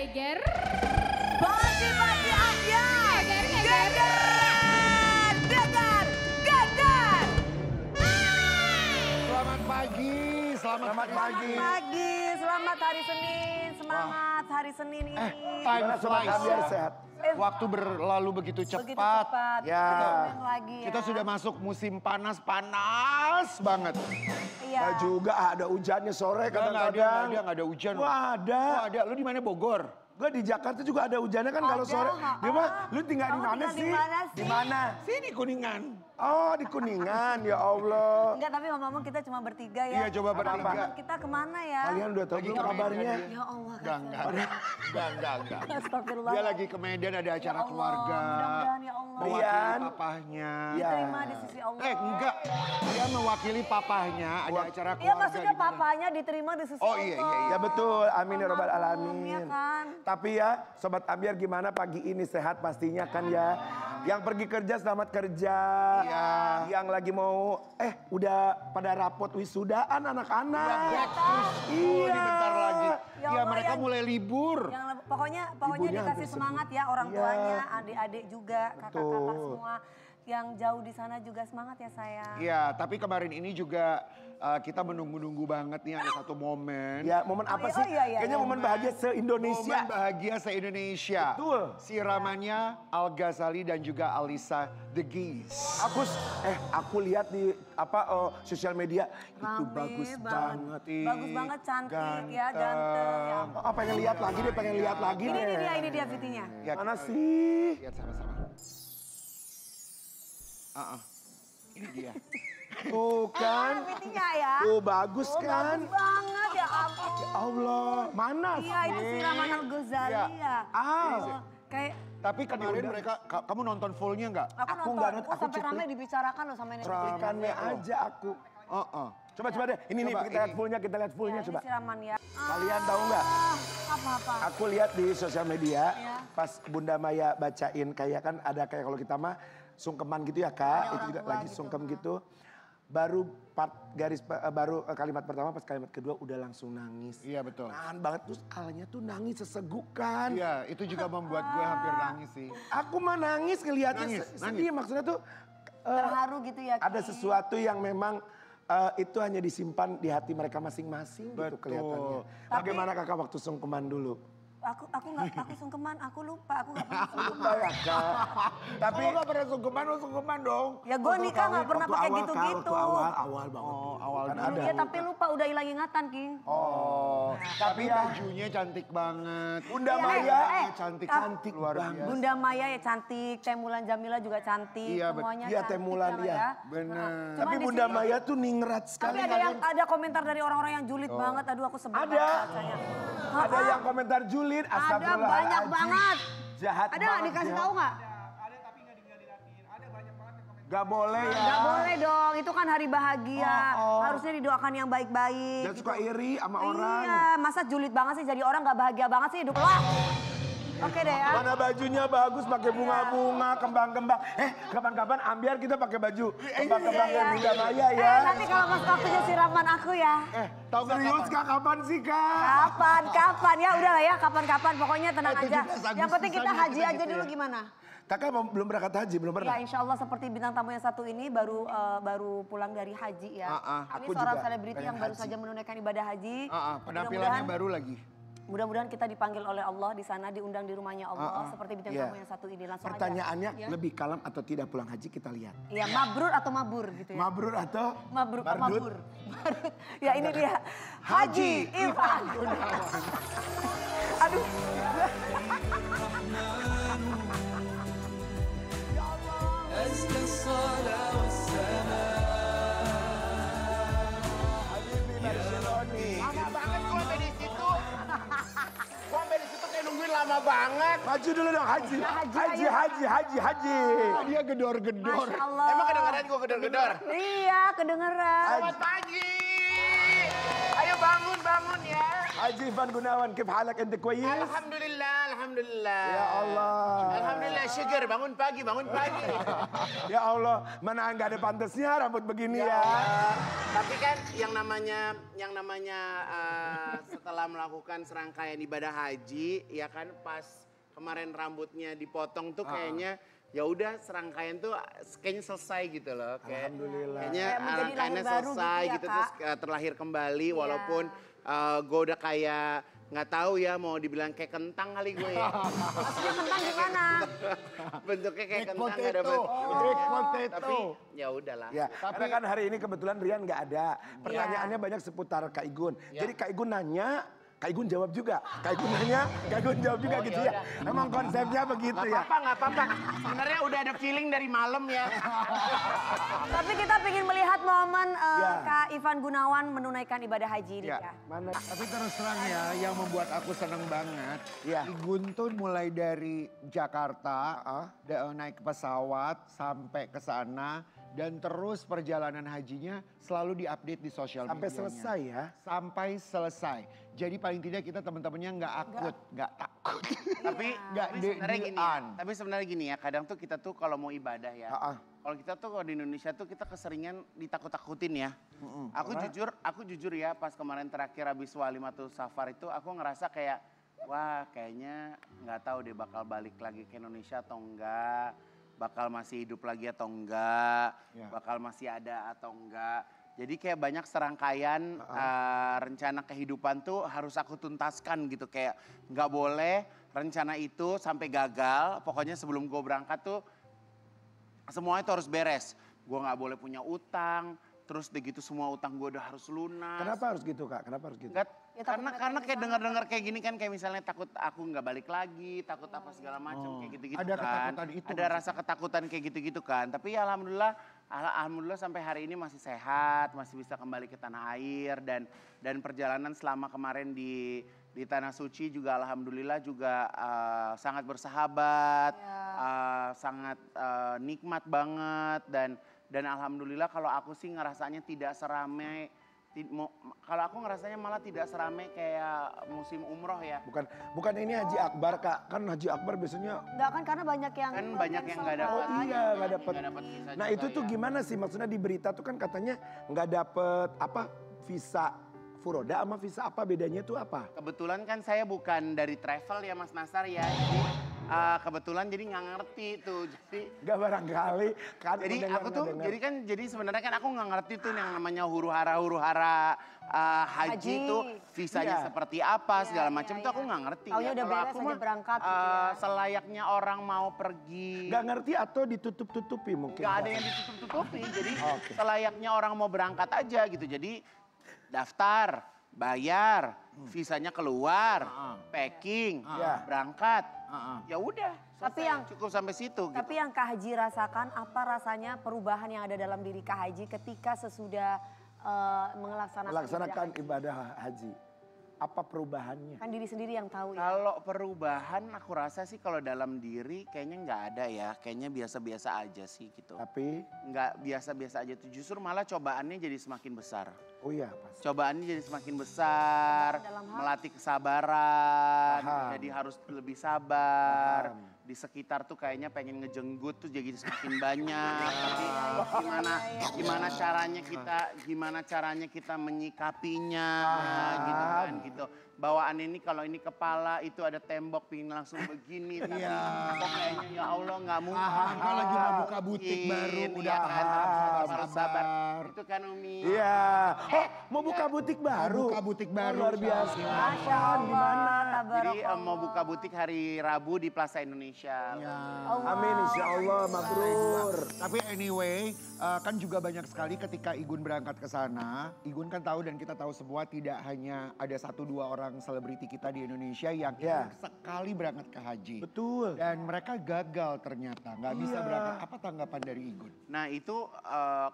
geger. Pagi-pagi aja. Geger, geger. Geger. Geger. Geger. Selamat pagi, selamat pagi. Selamat pagi, selamat hari Senin. Semangat hari Senin ini. Time Sobat flies. Ambiar sehat. Waktu berlalu begitu cepat. Begitu cepat. Ya. Kita seneng lagi ya. Kita sudah masuk musim panas banget. Iya. Nah juga ada hujannya sore Nggak kadang-kadang. nggak ada hujan. Wah ada. Oh, ada. Lu di mana Bogor? Gue di Jakarta juga ada hujannya kan kalau Ada, sore. ha-ha. Dia mah, lu tinggal di Kamu mana tinggal di sih? mana sih? Di mana? Sini Kuningan. Oh di Kuningan, ya Allah. Enggak, tapi ngomong-ngomong kita cuma bertiga ya. Iya, coba bertiga. Teman kita kemana ya? Kalian udah tahu Lagi belum ke kabarnya? Medan dia. Ya Allah. Enggak. Astagfirullah. Dia lagi ke Medan ada acara Ya Allah, keluarga. mudah-mudahan ya Allah. Mewakili Rian. papahnya. Iya. Terima di sisi Allah. Enggak. Dia mewakili papahnya ada acara keluarga. Iya, maksudnya di mana. papanya diterima di sisi Oh, Allah. iya. Ya betul, amin ya robbal Almarhum, alamin. ya kan? Tapi ya, Sobat Ambiar gimana pagi ini sehat pastinya kan ya. Yang pergi kerja selamat kerja. Iya. Yang lagi mau, udah pada rapot wisudaan anak-anak. Back to school Iya. nih bentar lagi. Ya Ya Allah, mereka yang- mulai libur. Pokoknya Ibunya dikasih hampir semangat sembuh. ya orang Iya. tuanya, adik-adik juga, kakak-kakak Betul. semua. Yang jauh di sana juga semangat ya sayang. Iya, tapi kemarin ini juga kita menunggu-nunggu banget nih ada satu momen. Ya momen apa iya, sih? oh iya, iya, Kayaknya iya. momen bahagia se-Indonesia. Momen bahagia se-Indonesia. Betul. Siramannya Al Ghazali dan juga Alisa The Geese. Aku lihat di sosial media itu Rame bagus banget. banget. Bagus banget, cantik ya, ganteng. Ya. Oh, pengen lihat lagi deh, pengen lihat lagi Ini deh. ini dia VT-nya. Ya, Mana sih? lihat sama-sama. Ini dia. Tuh kan. VT-nya ya. Tuh bagus Oh, kan. bagus banget ya ampun. Allah, mana Iya, itu sih? siraman Al Ghazali Iya. ya. Ah. Oh, kayak Tapi kemarin mereka, kamu nonton fullnya nggak? aku Aku nonton, nggak nonton, aku sampai cuplik. ramai dibicarakan loh sama ini. Cuplikannya aja aku. Coba deh. Ini nih Coba, kita lihat ini. fullnya, kita lihat fullnya Ini coba. siraman ya. Kalian tahu nggak? Apa-apa? Aku lihat di sosial media Iya. pas Bunda Maya bacain kayak kan ada kayak kalau kita mah sungkeman gitu ya Kak. Ada Itu orang juga tua lagi gitu, sungkem gitu. Baru kalimat pertama pas kalimat kedua udah langsung nangis. Iya betul. Nahan banget terus alanya tuh nangis sesegukan. Iya, itu juga membuat gue hampir nangis sih. Aku mah nangis ngeliatnya Nangis, sedih maksudnya tuh Terharu gitu ya. ada Ki. sesuatu yang memang itu hanya disimpan di hati mereka masing-masing gitu Betul. kelihatannya. Bagaimana Kakak waktu sungkeman dulu? Aku sungkeman, aku lupa, aku gak pernah sungkeman. Lupa ya Kak. Tapi nggak pernah sungkeman dong. Ya gue nikah gak pernah pakai gitu-gitu. Awal banget. Oh, awal Kan dulu. ada. Iya tapi lupa udah hilang ingatan King. Oh, Tapi bajunya cantik banget. Bunda Iya, Maya cantik, cantik luar banget. biasa. Bunda Maya ya cantik, Teh Mulan Jamila juga cantik, Iya, semuanya Iya, cantik. Teh Mulan, ya, iya. ya. Bener. Cuman Tapi di Bunda sini- Maya tuh ningrat Tapi sekali. ada komentar dari orang-orang yang julid banget, aduh aku sebel Ada. banget bacanya. Ada yang komentar julid, Ada astagfirullahaladzim. banyak banget. Jahat Ada nggak banget dikasih ya. tahu nggak? Gak boleh ya. Nggak boleh dong, itu kan hari bahagia. Oh. Harusnya didoakan yang baik-baik. Dan suka iri sama orang. Iya, masa julid banget sih jadi orang nggak bahagia banget sih hidup lo. Oke deh ya. Mana bajunya bagus pakai bunga-bunga, kembang-kembang. Kapan-kapan Ambiar kita pakai baju kembang-kembang Iya, kayak iya. Bunda Maya ya. Nanti kalau pas waktunya siraman aku ya. Tahu nggak Serius kapan? Kak, kapan sih Kak? Kapan ya udah lah ya kapan-kapan pokoknya tenang aja. 17 Yang penting kita Agustusan haji kita aja gitu dulu ya. gimana? Kakak belum berangkat haji, belum pernah? Ya insya Allah seperti bintang tamu yang satu ini baru pulang dari haji ya. Ini aku seorang juga selebriti pengen yang baru haji. saja menunaikan ibadah haji. Penampilannya Mudah-mudahan- baru lagi. Mudah-mudahan kita dipanggil oleh Allah di sana, diundang di rumahnya Allah seperti bintang Iya. tamu yang satu ini. Langsung Pertanyaannya aja. Ya. lebih kalem atau tidak pulang haji kita lihat. Iya, mabrur atau mabur gitu ya. Mabrur atau Mabrur, mardut? mabur. Ya ini dia. Haji Ivan. Aduh. أزكى الصلاة والسلام Lama banget gue sampai di situ. Gue sampai di situ kayak nungguin lama banget. Maju dulu dong haji. Haji. Dia gedor-gedor. Masya Allah. Emang kedengeran gue gedor-gedor? Iya, kedengeran. Selamat pagi. Ayo bangun ya. Haji Ivan Gunawan, kif halak ente kuis? Alhamdulillah, alhamdulillah. Ya Allah. Alhamdulillah, syukur bangun pagi, bangun pagi. Ya Allah, mana nggak ada pantasnya rambut begini ya. Tapi kan yang namanya setelah melakukan serangkaian ibadah haji, ya kan pas kemarin rambutnya dipotong tuh kayaknya ya udah serangkaian tuh kayaknya selesai gitu loh. Alhamdulillah. Kayaknya Kayak menjadi rangkaiannya lahir baru selesai gitu ya, gitu, Kak? terus terlahir kembali walaupun gue udah kayak nggak tahu ya mau dibilang kayak kentang kali gue ya. Maksudnya kentang gimana? Bentuknya kayak Baked kentang potato. ada Baked potato. Tapi ya udahlah. Ya, karena kan hari ini kebetulan Rian nggak ada. Pertanyaannya banyak seputar Kak Igun. Jadi Kak Igun nanya, Kak Igun jawab juga. Kak Igun nanya, Kak Igun jawab juga gitu ya. Emang konsepnya begitu ya. Nggak apa-apa. Sebenarnya udah ada feeling dari malam ya. Tapi kita ingin melihat momen Kak Ivan Gunawan menunaikan ibadah haji ini Ya, ya. mana? Tapi terus terang ya, yang membuat aku seneng banget, Iya. Igun tuh mulai dari Jakarta, naik pesawat sampai ke sana, dan terus perjalanan hajinya selalu diupdate di sosial Sampai medianya. selesai ya. Sampai selesai. Jadi paling tidak kita teman-temannya nggak akut, nggak takut. Tapi Nggak sebenarnya gini ya. de-dean. Tapi sebenarnya gini ya, kadang tuh kita tuh kalau mau ibadah ya. Kalau kita tuh kalau di Indonesia tuh kita keseringan ditakut-takutin ya. Aku jujur ya pas kemarin terakhir habis Walimatul Safar itu aku ngerasa kayak wah kayaknya nggak tahu deh bakal balik lagi ke Indonesia atau enggak. Bakal masih hidup lagi atau enggak. Bakal masih ada atau enggak. Jadi kayak banyak serangkaian rencana kehidupan tuh harus aku tuntaskan gitu. Kayak nggak boleh rencana itu sampai gagal. Pokoknya sebelum gue berangkat tuh semuanya tuh harus beres. Gue nggak boleh punya utang. Terus begitu semua utang gue udah harus lunas. Kenapa harus gitu Kak? Kenapa harus gitu? Enggak, Ya, takut karena mereka kayak dengar-dengar kayak gini kan kayak misalnya takut aku nggak balik lagi, takut apa segala macam kayak gitu-gitu Ada kan. ketakutan itu Ada rasa ketakutan kayak gitu-gitu kan. Tapi ya alhamdulillah sampai hari ini masih sehat, masih bisa kembali ke tanah air dan perjalanan selama kemarin di Tanah Suci juga alhamdulillah juga sangat bersahabat, sangat nikmat banget dan alhamdulillah kalau aku sih ngerasanya tidak seramai. Kalau aku ngerasanya malah tidak seramai kayak musim umroh ya. Bukan ini Haji Akbar Kak. Kan Haji Akbar biasanya Enggak kan karena banyak yang nggak dapat. oh iya nggak dapat. visa Nah juga itu tuh ya. gimana sih maksudnya di berita tuh kan katanya nggak dapet apa visa Furoda sama visa apa bedanya tuh apa? Kebetulan kan saya bukan dari travel ya Mas Nasar ya. Jadi kebetulan jadi nggak ngerti tuh. Gak barangkali kan. Jadi sebenarnya kan aku nggak ngerti tuh yang namanya huru-hara haji itu visanya seperti apa segala macam tuh aku nggak ngerti. Taunya udah Kalau beres aku aja mah, berangkat gitu ya. selayaknya orang mau pergi. Gak ngerti atau ditutup-tutupi mungkin. Gak ada yang ditutup-tutupi. Jadi selayaknya orang mau berangkat aja gitu. Jadi daftar, bayar, visanya keluar, packing, berangkat. Ya udah, cukup sampai situ. Tapi yang Kak Haji rasakan apa rasanya perubahan yang ada dalam diri Kak Haji ketika sesudah melaksanakan ibadah haji. Apa perubahannya? Kan diri sendiri yang tahu ya. Kalau perubahan aku rasa sih kalau dalam diri kayaknya nggak ada ya. Kayaknya biasa-biasa aja sih gitu. Tapi? Nggak biasa-biasa aja tuh. Justru malah cobaannya jadi semakin besar. Oh iya pasti. Cobaannya jadi semakin besar. Melatih kesabaran. Jadi harus lebih sabar. Di sekitar tuh kayaknya pengen ngejenggut tuh jadi semakin banyak. Tapi gimana caranya kita menyikapinya gitu kan gitu. Bawaan ini kalau ini kepala itu ada tembok pingin langsung begini tapi kok kayaknya ya Allah nggak mungkin. Kalau lagi mau buka butik baru udah harus sabar. Itu kan Umi. Iya. Oh mau buka butik baru? Buka butik baru. Luar biasa. Masya Allah. Jadi mau buka butik hari Rabu di Plaza Indonesia. Amin insya Allah mabrur. Tapi anyway, kan juga banyak sekali ketika Igun berangkat ke sana. Igun kan tahu dan kita tahu semua tidak hanya ada 1-2 orang selebriti kita di Indonesia yang sekali berangkat ke haji. Betul. Dan mereka gagal ternyata, nggak bisa berangkat. Apa tanggapan dari Igun? Nah itu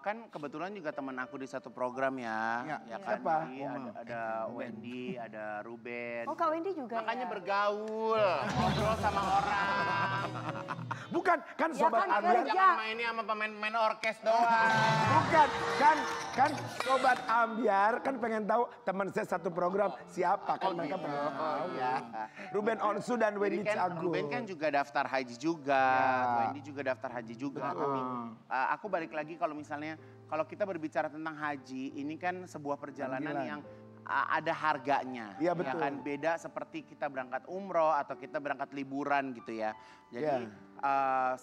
kan kebetulan juga teman aku di satu program ya. Ya kan, Siapa? Jadi ada Wendy, ada Ruben. Oh Kak Wendy juga Makanya ya? bergaul, ngobrol sama orang. Bukan kan Ya sobat kan, Ambiar. kerja. Jangan main ini sama pemain-pemain orkes doang. Bukan, kan Sobat Ambiar kan pengen tahu teman saya satu program siapa kan mereka pengen tahu. Iya. Ruben Onsu dan Wendy Jadi kan Cagur. Ruben kan juga daftar haji juga, Wendy juga daftar haji juga. Tapi aku balik lagi kalau misalnya kalau kita berbicara tentang haji, ini kan sebuah perjalanan yang ada harganya. Iya betul. Ya kan beda seperti kita berangkat umroh atau kita berangkat liburan gitu ya. Jadi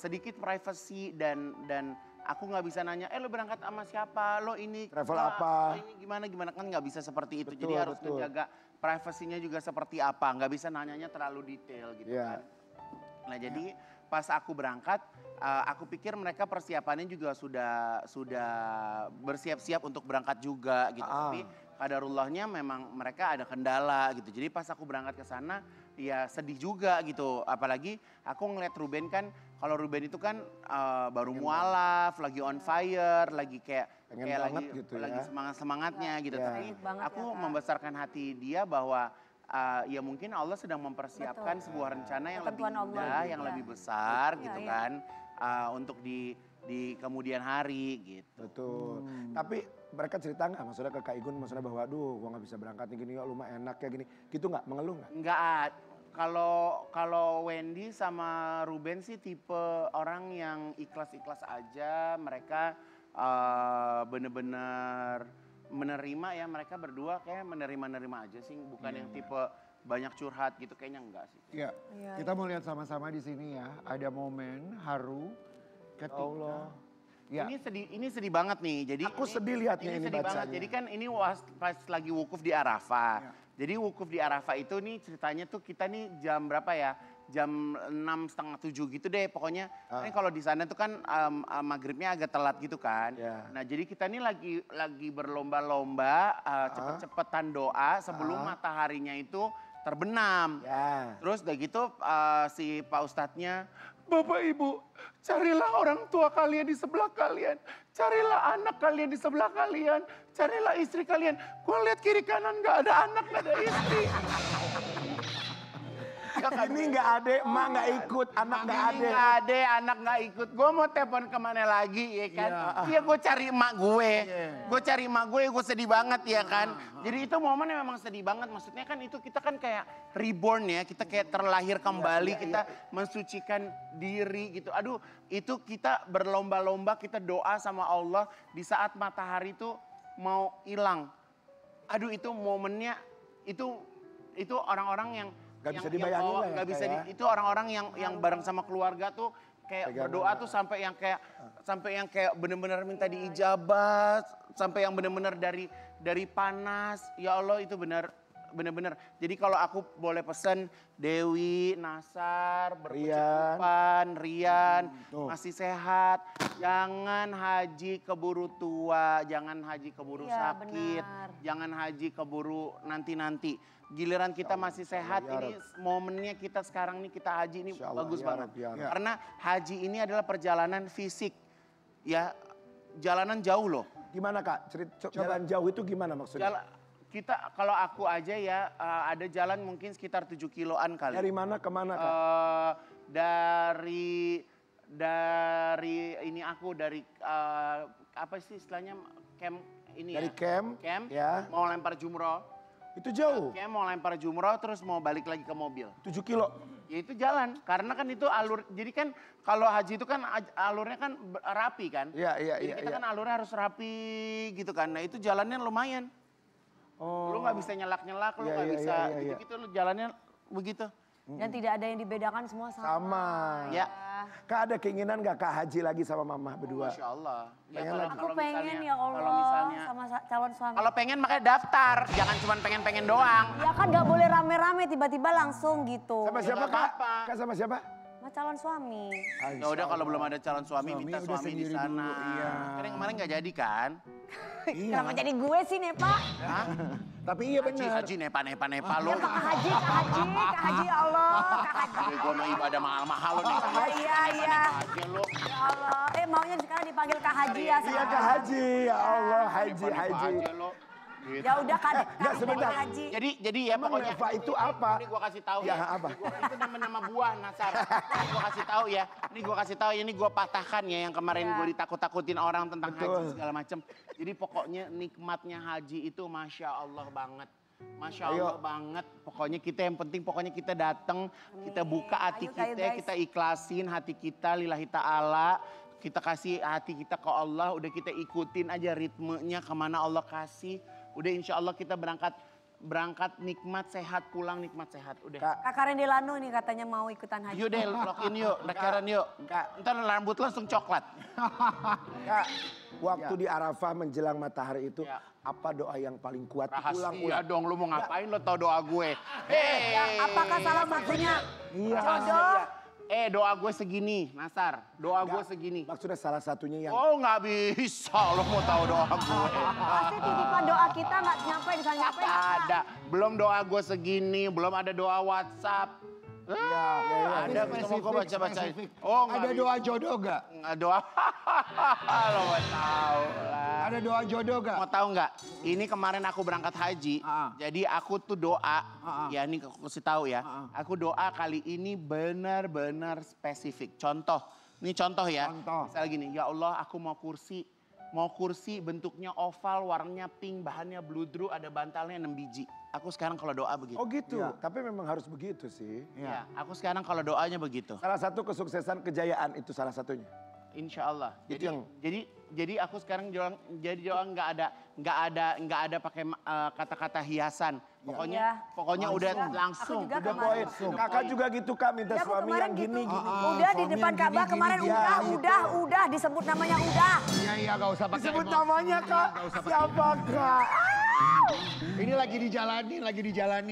sedikit privacy dan aku nggak bisa nanya, lo berangkat sama siapa, lo ini travel apa, ini gimana kan nggak bisa seperti itu. Betul, jadi harus menjaga privasinya juga seperti apa, nggak bisa nanyanya terlalu detail gitu kan. Nah jadi pas aku berangkat, aku pikir mereka persiapannya juga sudah bersiap-siap untuk berangkat juga gitu. Tapi qadarullahnya memang mereka ada kendala gitu. Jadi pas aku berangkat ke sana ya sedih juga gitu. Apalagi aku ngeliat Ruben kan, kalau Ruben itu kan baru mualaf, lagi on fire, lagi kayak lagi gitu lagi semangat-semangatnya gitu. Tapi aku ya, membesarkan hati dia bahwa ya mungkin Allah sedang mempersiapkan sebuah rencana yang lebih indah, yang lebih besar gitu kan. Untuk di kemudian hari gitu. Betul. Tapi mereka cerita nggak maksudnya ke Kak Igun maksudnya bahwa aduh gua nggak bisa berangkat nih gini, lu mah enak ya gini. Gitu nggak? Mengeluh nggak? Nggak. Kalau Wendy sama Ruben sih tipe orang yang ikhlas-ikhlas aja. Mereka bener-bener menerima ya, mereka berdua kayak menerima aja sih. Bukan yang tipe banyak curhat gitu, kayaknya enggak sih. Iya, kita mau lihat sama-sama di sini ya. Ada momen haru ketika Ya. Ini sedih banget nih. Jadi aku sedih lihatnya ini sedih bacanya. banget. Jadi kan ini pas lagi wukuf di Arafah. Jadi wukuf di Arafah itu nih ceritanya tuh kita nih jam berapa ya? Jam 6:30, 7 gitu deh pokoknya. Kan kalau di sana tuh kan maghribnya agak telat gitu kan. Nah jadi kita nih lagi berlomba-lomba cepet-cepetan doa sebelum mataharinya itu terbenam. Terus udah gitu si Pak Ustadznya, Bapak Ibu, carilah orang tua kalian di sebelah kalian. Carilah anak kalian di sebelah kalian. Carilah istri kalian. Gue lihat kiri kanan gak ada anak, gak ada istri. Ini nggak ada, emak nggak ikut, anak nggak ada. Nggak ada, anak nggak ikut. Gue mau telepon kemana lagi ya kan. Iya gue cari emak gue. Gue cari emak gue sedih banget ya kan. Jadi itu momennya memang sedih banget. Maksudnya kan itu kita kan kayak reborn ya. Kita kayak terlahir kembali. Kita mensucikan diri gitu. Aduh itu kita berlomba-lomba, kita doa sama Allah di saat matahari itu mau hilang. Aduh itu momennya, itu orang-orang yang Gak bisa dibayangin lah ya. Gak bisa itu orang-orang yang bareng sama keluarga tuh kayak berdoa tuh sampai yang kayak benar-benar minta diijabah, sampai yang benar-benar dari panas. Ya Allah itu benar-benar. Jadi kalau aku boleh pesan Dewi, Nasar, berkecukupan, Rian, masih sehat. Jangan haji keburu tua, jangan haji keburu sakit, jangan haji keburu nanti-nanti. Giliran kita masih sehat, ini momennya kita sekarang nih kita haji ini bagus banget. Karena haji ini adalah perjalanan fisik, ya jalanan jauh loh. Gimana Kak? Jalan jauh itu gimana maksudnya? Kita kalau aku aja ya ada jalan mungkin sekitar 7 kiloan kali. Dari mana ke mana Kak? Dari ini aku dari apa sih istilahnya camp ini dari ya. Camp ya. Mau lempar jumroh. Itu jauh? Kayak mau lempar jumroh terus mau balik lagi ke mobil. 7 kilo? Ya itu jalan, karena kan itu alur, jadi kan kalau haji itu kan alurnya kan rapi kan. Iya. Jadi kita kan alurnya harus rapi gitu kan, nah itu jalannya lumayan. Lu gak bisa nyelak-nyelak, lu gak bisa gitu-gitu, lu jalannya begitu. Dan tidak ada yang dibedakan, semua sama. Sama. Ya. Kak ada keinginan gak Kak haji lagi sama mama berdua? Masya Allah. Ya, Aku pengen ya Allah kalau misalnya, sama calon suami. kalau pengen makanya daftar, jangan cuma pengen-pengen doang. Ya kan gak boleh rame-rame tiba-tiba langsung gitu. Sama siapa Kak? Kak sama siapa? Sama calon suami. Ya udah kalau belum ada calon suami minta suami di sana. Kan yang kemarin gak jadi kan? Kenapa jadi gue sih Nepa? Tapi iya benar. Haji Nepa lo. Ya Kak Haji ya Allah, Kak Haji. Gue mau ibadah mahal-mahal lo nih. Iya. Haji lo. Ya Allah, maunya sekarang dipanggil Kak Haji ya. Iya Kak Haji, ya Allah, haji. Haji lo. Gitu. Ya udah Kak sebentar. Haji. Jadi ya Emang pokoknya Neva itu apa? Ini gua kasih tahu Ya, ya. apa? Itu nama buah Nasar. Ini gua kasih tahu ya. Ini gua kasih tahu ya. Ini gua patahkan ya yang kemarin Ya. gua ditakut-takutin orang tentang Betul. haji segala macam. Jadi pokoknya nikmatnya haji itu masya Allah banget. Masya Allah banget. Pokoknya kita yang penting pokoknya kita datang, kita buka hati Ayo, kita, guys. kita ikhlasin hati kita lillahi ta'ala. Kita kasih hati kita ke Allah, udah kita ikutin aja ritmenya kemana Allah kasih. Udah insya Allah kita berangkat nikmat sehat, pulang nikmat sehat. Udah. Kak Karen Delano nih katanya mau ikutan haji. Yuk deh, login yuk, lekaran yuk. Ntar rambut langsung coklat. Kak, waktu di Arafah menjelang matahari itu, apa doa yang paling kuat? Rahasia dong, lu mau ngapain lo tau doa gue? Hei. Apakah salah satunya jodoh? Doa gue segini, Nasar. Doa gue segini. Maksudnya salah satunya yang... Oh nggak bisa, lo mau tahu doa gue. Pasti titipan doa kita nggak nyampe. Ada, belum doa gue segini, belum ada doa WhatsApp. Ada, kita mau baca-bacain. Oh, Ada doa jodoh gak? Nggak doa. Lo mau tahu lah. Ada doa jodoh gak? Mau tahu nggak? Ini kemarin aku berangkat haji, jadi aku tuh doa. Ya ini aku kasih tahu ya. Aku doa kali ini benar-benar spesifik. Contoh, ini contoh ya. Misalnya gini, ya Allah aku mau kursi. Mau kursi bentuknya oval, warnanya pink, bahannya bludru, ada bantalnya 6 biji. Aku sekarang kalau doa begitu. Oh gitu, tapi memang harus begitu sih. Ya, aku sekarang kalau doanya begitu. Salah satu kesuksesan kejayaan itu salah satunya. Insya Allah. Itu Jadi aku sekarang doa nggak ada pakai kata-kata hiasan. Pokoknya udah langsung. Aku juga Udah kemarin. poin. Kakak juga gitu Kak, minta Ya, aku suami kemarin yang gini gitu. gini. Udah di depan Ka'bah kemarin udah disebut namanya Iya gak usah pakai Sebut emosi. namanya Kak, siapa Kak? Ini lagi dijalanin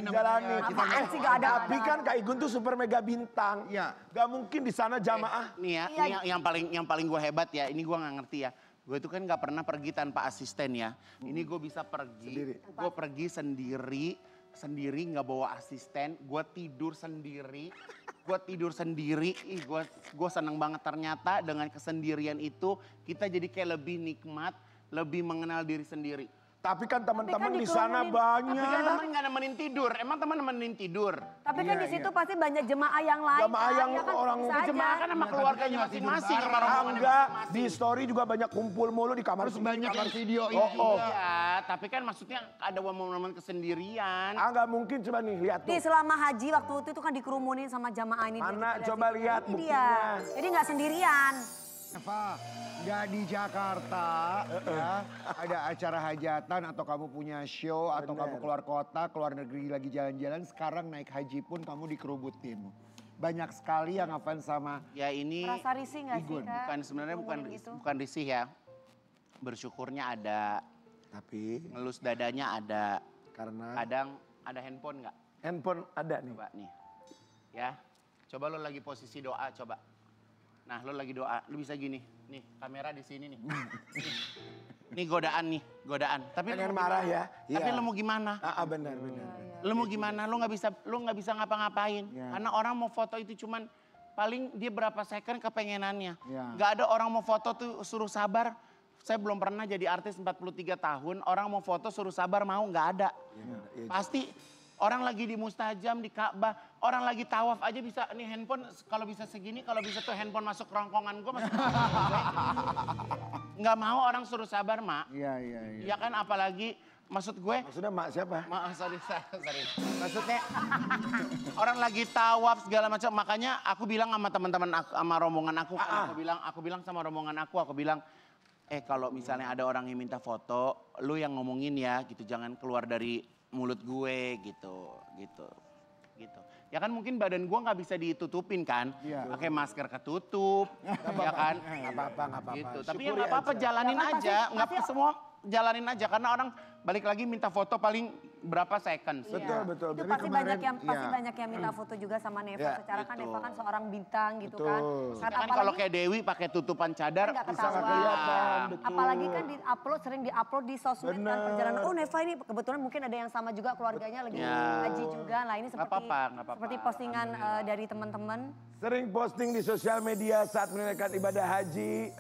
namanya. Jalani. Apaan sih gak ada. Tapi kan Kak Igun tuh super mega bintang. Iya. Gak mungkin di sana jamaah. Nih ya, ini yang paling gue hebat ya. Ini gue nggak ngerti ya. Gue itu kan nggak pernah pergi tanpa asisten ya. Ini gue bisa pergi. Gue pergi sendiri nggak bawa asisten. Gue tidur sendiri. Ih, gue seneng banget ternyata dengan kesendirian itu kita jadi kayak lebih nikmat, lebih mengenal diri sendiri. Tapi kan teman-teman di sana Tapi banyak. kan temen nggak nemenin tidur. Emang temen nemenin tidur? Tapi kan di situ pasti banyak jemaah yang lain. Jemaah yang Ya kan, orang bisa itu aja. Jemaah kan sama keluarganya masing-masing, sama rombongannya Enggak, masing-masing. di story juga banyak kumpul mulu di kamar. Terus banyak yang video Iya, tapi kan maksudnya ada momen-momen kesendirian. Enggak mungkin, coba nih lihat tuh. Nih selama haji waktu itu kan dikerumunin sama jamaah ini. Mana? Kita Coba lihat Ini buktinya. dia. Jadi nggak sendirian. Eva, nggak di Jakarta ya, ada acara hajatan atau kamu punya show atau kamu keluar kota, keluar negeri lagi jalan-jalan, sekarang naik haji pun kamu dikerubutin. Banyak sekali yang ngefans sama Ya ini Rasa risih nggak sih Igun. Kak? bukan sebenarnya Gitu. bukan risih ya. Bersyukurnya ada, Tapi ngelus dadanya ada. karena Kadang ada handphone nggak? handphone ada nih. Coba nih. Ya. Coba lo lagi posisi doa coba. Nah, lo lagi doa, lo bisa gini. Nih, kamera di sini nih. Nih godaan. Tapi Jangan lo mau marah gimana? ya. Tapi Iya. lo mau gimana? Benar. Lo mau gimana? Lo nggak bisa ngapa-ngapain. Karena orang mau foto itu cuman paling dia berapa second kepengenannya. Nggak ada orang mau foto tuh suruh sabar. Saya belum pernah jadi artis 43 tahun, orang mau foto suruh sabar mau nggak ada. Pasti orang lagi di mustajam, di Ka'bah, orang lagi tawaf aja bisa, nih handphone kalau bisa segini, kalau bisa tuh handphone masuk rongkongan gue masuk rongkongan gue. Nggak mau orang suruh sabar, Mak. Iya. Ya kan apalagi, maksud gue, Maksudnya mak siapa? sorry. Maksudnya orang lagi tawaf segala macam. Makanya aku bilang sama teman-teman aku, sama rombongan aku, kan aku bilang sama rombongan aku bilang, kalau misalnya ada orang yang minta foto, lu yang ngomongin ya, gitu. Jangan keluar dari mulut gue, gitu. Ya kan mungkin badan gue nggak bisa ditutupin kan, pakai masker ketutup, ya kan. Nggak apa-apa. Gitu. Tapi ya Syukuri nggak apa-apa, aja. jalanin Ya kan, aja. pasti- Nggak semua jalanin aja karena orang balik lagi minta foto paling berapa second. Betul. Itu Tapi pasti kemarin, banyak yang minta foto juga sama Neva. Ya, Secara kan betul. Neva kan seorang bintang gitu kan. Kan kalau kayak Dewi pakai tutupan cadar nggak bisa ketahuan. kelihatan, betul. Apalagi kan sering diupload di sosmed kan perjalanan. Oh Neva ini kebetulan mungkin ada yang sama juga keluarganya lagi haji juga. Nah ini Nggak apa-apa. seperti postingan dari teman-teman. Sering posting di sosial media saat menunaikan ibadah haji.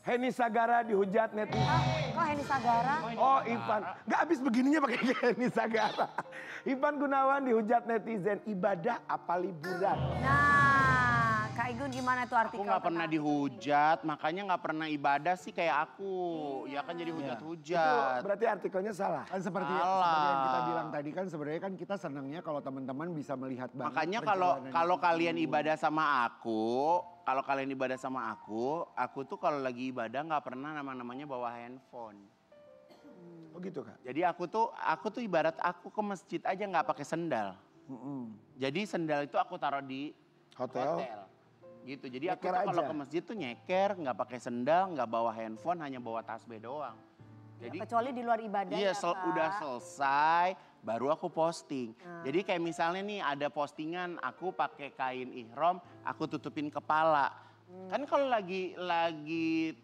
Heni Sagara dihujat netizen. Kok Heni Sagara? Oh Ivan, nggak habis begininya pakai Heni Sagara. Ivan Gunawan dihujat netizen, ibadah apa liburan? Nah, Kak Igun gimana tuh artikel? Aku nggak pernah dihujat, makanya nggak pernah ibadah sih kayak aku. Ya kan jadi Itu hujat-hujat. berarti artikelnya salah. Kan seperti yang kita bilang tadi kan sebenarnya kan kita senangnya kalau teman-teman bisa melihat banget. Makanya perjalanan kalau itu. kalian ibadah sama aku tuh kalau lagi ibadah nggak pernah namanya bawa handphone. Oh gitu Kak? Jadi aku tuh ibarat aku ke masjid aja nggak pakai sendal. Jadi sendal itu aku taruh di Hotel. Gitu. Jadi aku Nyeker tuh kalau aja. ke masjid tuh nyeker, nggak pakai sendal, nggak bawa handphone, hanya bawa tasbih doang. Jadi Kecuali di luar ibadah iya, ya, Kak. udah selesai, baru aku posting. Jadi kayak misalnya nih ada postingan aku pakai kain ihram, aku tutupin kepala. Kan kalau lagi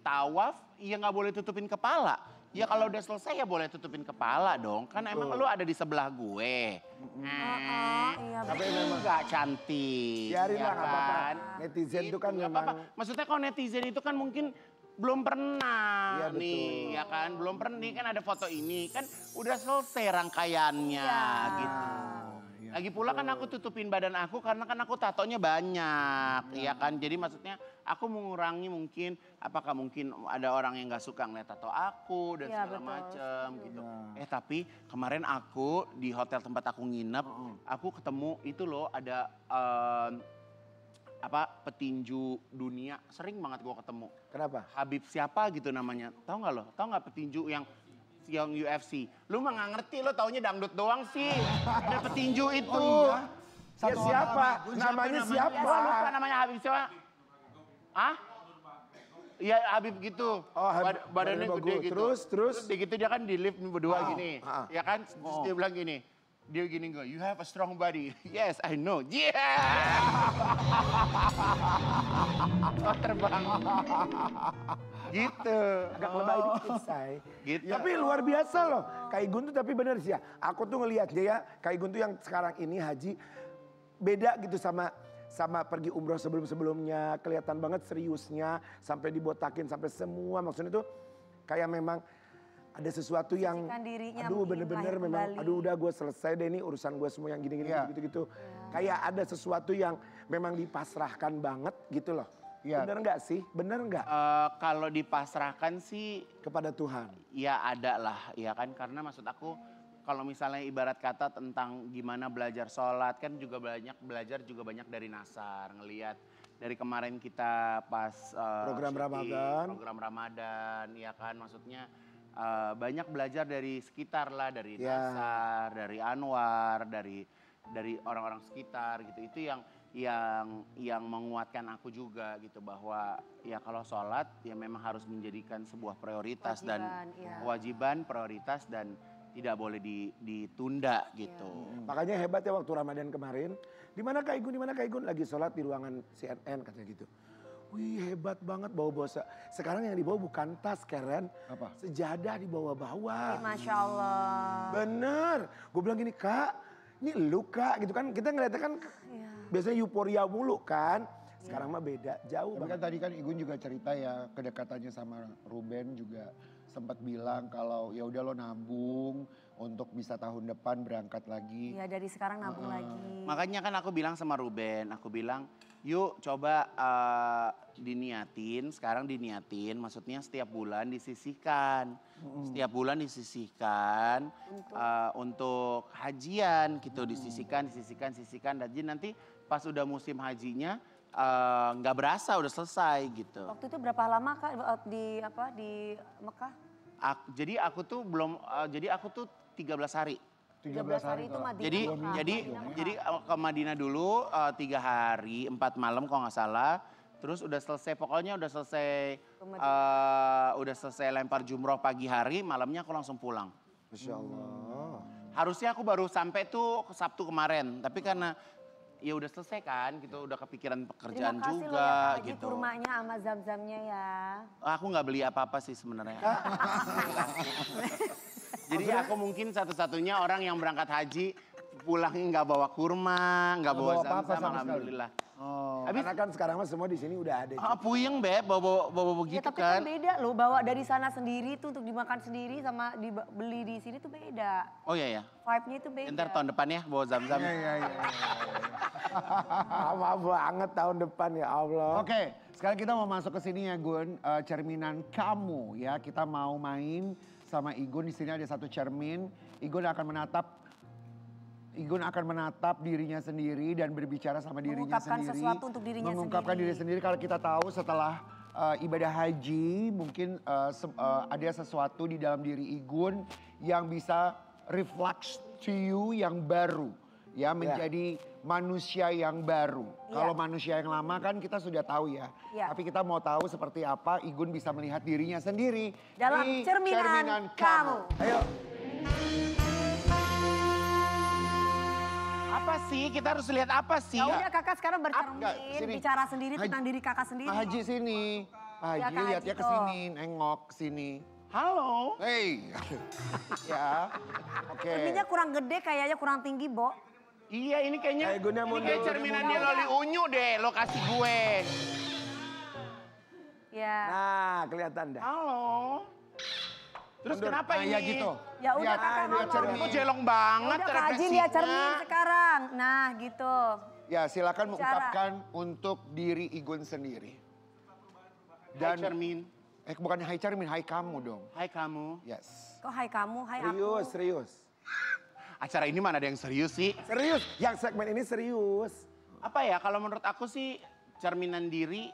tawaf, ya nggak boleh tutupin kepala. Ya kalau udah selesai ya boleh tutupin kepala dong. Kan emang lu ada di sebelah gue. Iya, Tapi memang nggak cantik. Biarin ya lah nggak apa-apa. kan? Netizen itu kan Nggak memang. apa-apa. Maksudnya kalau netizen itu kan mungkin belum pernah Iya, betul. nih, ya kan? Belum pernah nih kan ada foto ini kan udah selesai rangkaiannya gitu. Lagi pula kan aku tutupin badan aku karena kan aku tatonya banyak, ya kan? Jadi maksudnya aku mengurangi mungkin, apakah mungkin ada orang yang nggak suka ngeliat tato aku dan Iya, segala betul. macem gitu. Tapi kemarin aku di hotel tempat aku nginep, aku ketemu itu loh ada petinju dunia, sering banget gua ketemu. Kenapa? Habib siapa gitu namanya, tahu nggak lo? Tahu nggak petinju yang UFC? Lu mah nggak ngerti, lo taunya dangdut doang sih. Ada petinju itu. Ya siapa? Namanya siapa? Gua lupa namanya Habib siapa? Ah? Iya Habib gitu. Oh, Habib, Badannya badannya gede bagus. gitu. Terus? Dia gitu dia kan di lift berdua gini. ah. Ya kan? Terus dia bilang gini. Dia gini gue, you have a strong body. Yes, I know. Yeah. Oh, terbang. Gitu. Agak lebay dikit, say. Gitu. Tapi luar biasa loh. Kak Igun tuh tapi bener sih ya. Aku tuh ngelihat dia ya, Kak Igun tuh yang sekarang ini haji beda gitu sama pergi umroh sebelum-sebelumnya. Kelihatan banget seriusnya sampai dibotakin sampai semua. Maksudnya tuh kayak memang ada sesuatu yang Memposisikan dirinya, aduh ingin bener-bener lahir memang kembali. aduh udah gue selesai deh ini urusan gue semua yang gini-gini Iya. gitu-gitu. Kayak ada sesuatu yang memang dipasrahkan banget gitu loh. Iya. Bener nggak sih? Bener nggak? Kalau dipasrahkan sih Kepada Tuhan. ya ada lah, ya kan, karena maksud aku kalau misalnya ibarat kata tentang gimana belajar sholat kan juga belajar dari Nasar, ngelihat dari kemarin kita pas Program syuting, Ramadan. program Ramadan, ya kan, maksudnya banyak belajar dari sekitar lah, dari Ya. Nasar, dari Anwar, dari orang-orang sekitar gitu. Itu yang menguatkan aku juga gitu, bahwa ya kalau sholat ya memang harus menjadikan sebuah prioritas dan kewajiban, prioritas dan tidak boleh ditunda gitu. Makanya hebat ya waktu Ramadan kemarin. Di mana Kak Igun lagi sholat di ruangan CNN katanya gitu. Wih hebat banget bawa-bawa. Sekarang yang dibawa bukan tas Karen. Apa? Sejadah dibawa-bawa. Masya Allah. Bener. Gue bilang gini Kak, ini lu Kak gitu kan. Kita ngeliatnya kan biasanya euforia mulu kan. Sekarang mah beda, jauh Tapi banget. kan tadi kan Igun juga cerita ya kedekatannya sama Ruben juga sempat bilang kalau ya udah lo nabung untuk bisa tahun depan berangkat lagi. Iya dari sekarang nabung lagi. Makanya kan aku bilang sama Ruben, aku bilang yuk coba sekarang diniatin, maksudnya setiap bulan disisihkan. Setiap bulan disisihkan untuk hajian gitu, disisihkan. Dan jadi nanti pas udah musim hajinya nggak berasa udah selesai gitu. Waktu itu berapa lama Kak di Mekah? Jadi aku tuh 13 hari. 13 hari itu Madinah. Jadi ke Madinah dulu 3 hari 4 malam kalau nggak salah. Terus udah selesai, pokoknya udah selesai lempar jumroh pagi hari, malamnya aku langsung pulang. Masya Allah. Harusnya aku baru sampai tuh Sabtu kemarin, tapi karena ya udah selesai kan gitu, udah kepikiran pekerjaan Terima kasih juga loh ya Kak Haji, gitu. kurmanya sama zam-zamnya ya. Aku nggak beli apa-apa sih sebenarnya. Jadi aku mungkin satu-satunya orang yang berangkat haji pulangnya nggak bawa kurma, nggak bawa apa-apa zam-zam, sama sekali. alhamdulillah. Oh, karena kan sekarang mah semua di sini udah ada. Puyeng Beb, bawa Ya begitu tapi kan beda loh, bawa dari sana sendiri tuh untuk dimakan sendiri sama dibeli di sini tuh beda. Oh iya ya. Vibe-nya itu beda. Ntar tahun depan ya bawa zam-zam. Iya. Lama banget tahun depan ya Allah. Oke, sekarang kita mau masuk ke sini ya Gun, cerminan kamu ya. Kita mau main sama Igun, di sini ada satu cermin. Igun akan menatap dirinya sendiri dan berbicara sama dirinya Mengungkapkan sendiri. sesuatu untuk dirinya Mengungkapkan sendiri. diri sendiri. Kalau kita tahu setelah ibadah haji, mungkin ada sesuatu di dalam diri Igun yang bisa reflect to you yang baru. Ya, menjadi manusia yang baru. Ya. Kalau manusia yang lama kan kita sudah tahu ya. Ya. Tapi kita mau tahu seperti apa Igun bisa melihat dirinya sendiri. Dalam di cerminan kamu. Ayo. Apa sih? Kita harus lihat apa sih? Ya udah kakak sekarang Enggak, bercermin, sini. bicara sendiri Haji. tentang diri kakak sendiri. Pak Haji sini. Pak Ya, Haji Kak lihat Haji ya ke tuh. sini, nengok ke sini. Halo. Hey. Ya. Oke. Cerminnya kurang gede kayaknya, kurang tinggi, Bo. Iya ini kayaknya, Igunnya ini mundur, kayak cerminan dia loli unyu deh, lokasi gue. Ya. Nah, kelihatan dah. Halo. Terus Mundur. kenapa Nah, ini? ya gitu. Ya udah Lihat, kakak lihat ngomong. cermin. Kok jelong Ya banget udah Kak Haji lihat cermin refleksinya. sekarang. Nah gitu. Ya silakan Bicara. mengungkapkan untuk diri Igun sendiri. Hai cermin. Bukan hai cermin, hai kamu dong. Hai kamu. Yes. Kok hai kamu, hai Serius, aku. serius. Acara ini mana ada yang serius sih? Serius, yang segmen ini serius. Apa ya, kalau menurut aku sih cerminan diri,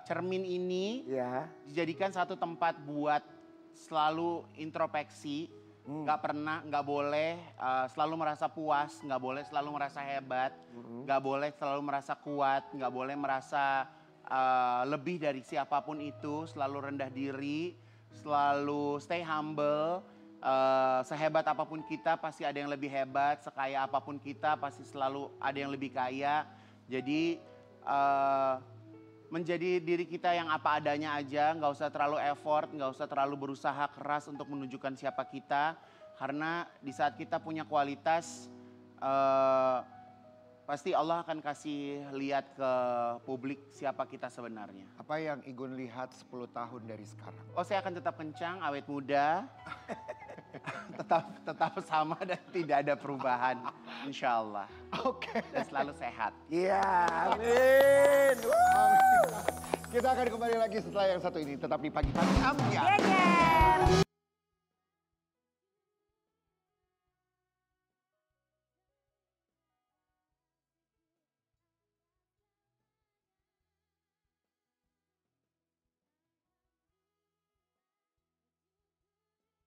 cermin ini Ya. dijadikan satu tempat buat selalu introspeksi. Nggak boleh selalu merasa puas, nggak boleh selalu merasa hebat, nggak boleh selalu merasa kuat, nggak boleh merasa lebih dari siapapun itu, selalu rendah diri, selalu stay humble. Sehebat apapun kita pasti ada yang lebih hebat, sekaya apapun kita pasti selalu ada yang lebih kaya. Jadi menjadi diri kita yang apa adanya aja, nggak usah terlalu effort, nggak usah terlalu berusaha keras untuk menunjukkan siapa kita. Karena di saat kita punya kualitas, pasti Allah akan kasih lihat ke publik siapa kita sebenarnya. Apa yang Igun lihat 10 tahun dari sekarang? Oh, saya akan tetap kencang, awet muda, tetap sama dan tidak ada perubahan, insya Allah. Oke. Dan selalu sehat. Iya, amin. Kita akan kembali lagi setelah yang satu ini. Tetap di pagi-pagi. Ambiar. Yeah, yeah.